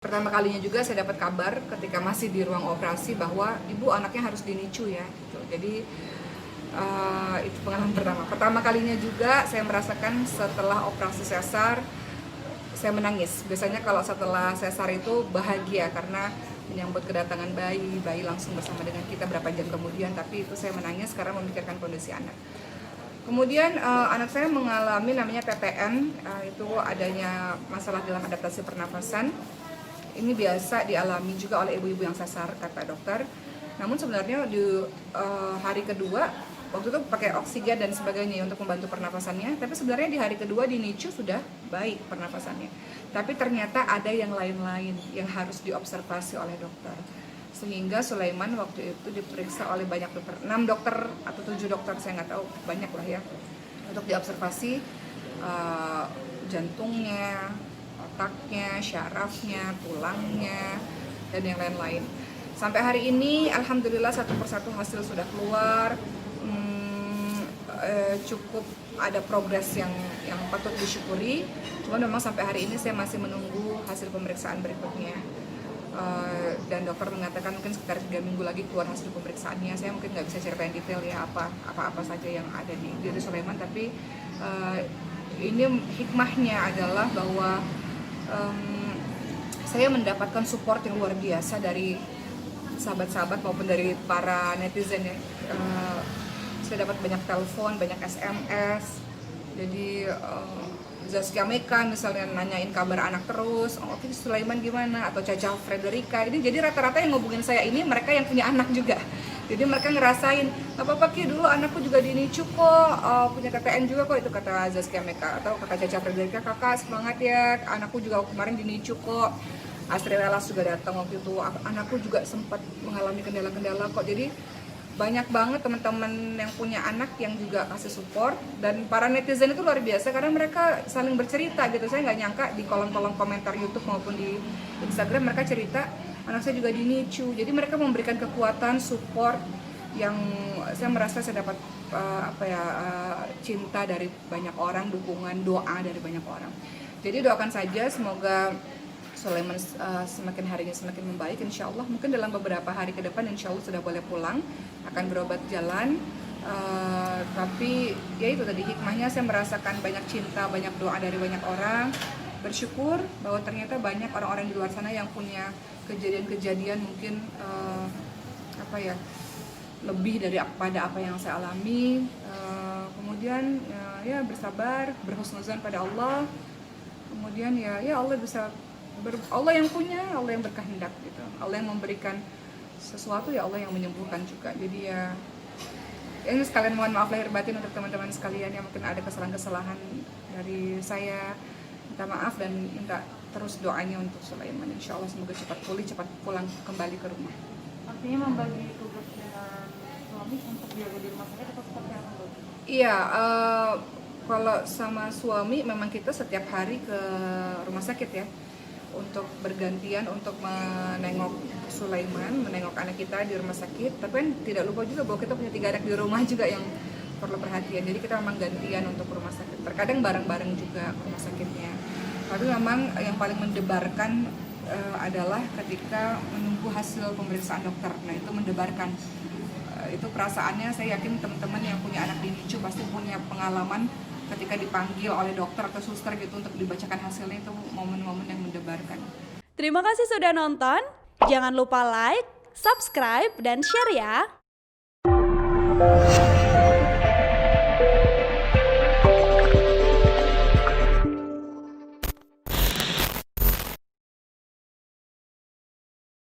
Pertama kalinya juga saya dapat kabar ketika masih di ruang operasi bahwa ibu anaknya harus dinicu ya. Gitu. Jadi itu pengalaman pertama. Pertama kalinya juga saya merasakan setelah operasi sesar saya menangis. Biasanya kalau setelah sesar itu bahagia karena menyambut kedatangan bayi langsung bersama dengan kita berapa jam kemudian. Tapi itu saya menangis karena memikirkan kondisi anak. Kemudian anak saya mengalami namanya PPN, itu adanya masalah dalam adaptasi pernafasan. Ini biasa dialami juga oleh ibu-ibu yang sesar, kata dokter. Namun sebenarnya di hari kedua, waktu itu pakai oksigen dan sebagainya untuk membantu pernafasannya. Tapi sebenarnya di hari kedua di NICU sudah baik pernafasannya. Tapi ternyata ada yang lain-lain yang harus diobservasi oleh dokter. Sehingga Sulaiman waktu itu diperiksa oleh banyak dokter, 6 dokter atau 7 dokter, saya nggak tahu, banyak lah ya. Untuk diobservasi jantungnya, otaknya, syarafnya, tulangnya, dan yang lain-lain. Sampai hari ini, alhamdulillah satu persatu hasil sudah keluar. Cukup ada progres yang patut disyukuri. Cuma memang sampai hari ini saya masih menunggu hasil pemeriksaan berikutnya. Dan dokter mengatakan mungkin sekitar 3 minggu lagi keluar hasil pemeriksaannya. Saya mungkin nggak bisa ceritain detail ya apa saja yang ada di diri Sulaiman, tapi ini hikmahnya adalah bahwa saya mendapatkan support yang luar biasa dari sahabat-sahabat maupun dari para netizen ya. Saya dapat banyak telepon, banyak SMS. Jadi Zaskia Meka misalnya nanyain kabar anak terus, oke Sulaiman gimana, atau Caca Frederica. Ini jadi rata-rata yang ngubungin saya ini mereka yang punya anak juga. Jadi mereka ngerasain, nggak apa-apa Ki, dulu anakku juga di NICU kok, punya KTN juga kok, itu kata Zaskia Meka. Atau kata Caca Frederica, kakak semangat ya, anakku juga kemarin di NICU kok. Astri Welas juga datang waktu itu, anakku juga sempat mengalami kendala-kendala kok. Jadi banyak banget teman-teman yang punya anak yang juga kasih support, dan para netizen itu luar biasa karena mereka saling bercerita gitu. Saya nggak nyangka di kolom-kolom komentar YouTube maupun di Instagram mereka cerita anak saya juga di NICU. Jadi mereka memberikan kekuatan, support yang saya merasa saya dapat cinta dari banyak orang, dukungan, doa dari banyak orang. Jadi doakan saja semoga Sulaiman semakin harinya semakin membaik, insya Allah. Mungkin dalam beberapa hari ke depan insya Allah sudah boleh pulang, akan berobat jalan. Tapi ya itu tadi hikmahnya, saya merasakan banyak cinta, banyak doa dari banyak orang. Bersyukur bahwa ternyata banyak orang-orang di luar sana yang punya kejadian-kejadian mungkin lebih daripada apa yang saya alami. Kemudian ya bersabar, berhusnuzan pada Allah. Kemudian ya Allah bisa Allah yang punya, Allah yang berkehendak gitu. Allah yang memberikan sesuatu, ya Allah yang menyembuhkan juga. Jadi ya ini sekalian mohon maaf lahir batin untuk teman-teman sekalian yang mungkin ada kesalahan-kesalahan dari saya. Minta maaf dan minta terus doanya untuk Sulaiman. Insya Allah semoga cepat pulih, cepat pulang kembali ke rumah. Artinya membagi tugas dengan suami untuk jaga di rumah sakit atau seperti apa? Iya, kalau sama suami memang kita setiap hari ke rumah sakit ya, untuk bergantian untuk menengok Sulaiman, menengok anak kita di rumah sakit. Tapi kan tidak lupa juga bahwa kita punya 3 anak di rumah juga yang perlu perhatian. Jadi kita memang gantian untuk ke rumah sakit. Terkadang bareng-bareng juga ke rumah sakitnya. Tapi memang yang paling mendebarkan adalah ketika menunggu hasil pemeriksaan dokter. Nah itu mendebarkan. Itu perasaannya saya yakin teman-teman yang punya anak di NICU pasti punya pengalaman ketika dipanggil oleh dokter atau suster gitu untuk dibacakan hasilnya. Itu momen-momen yang mendebarkan. Terima kasih sudah nonton. Jangan lupa like, subscribe, dan share ya.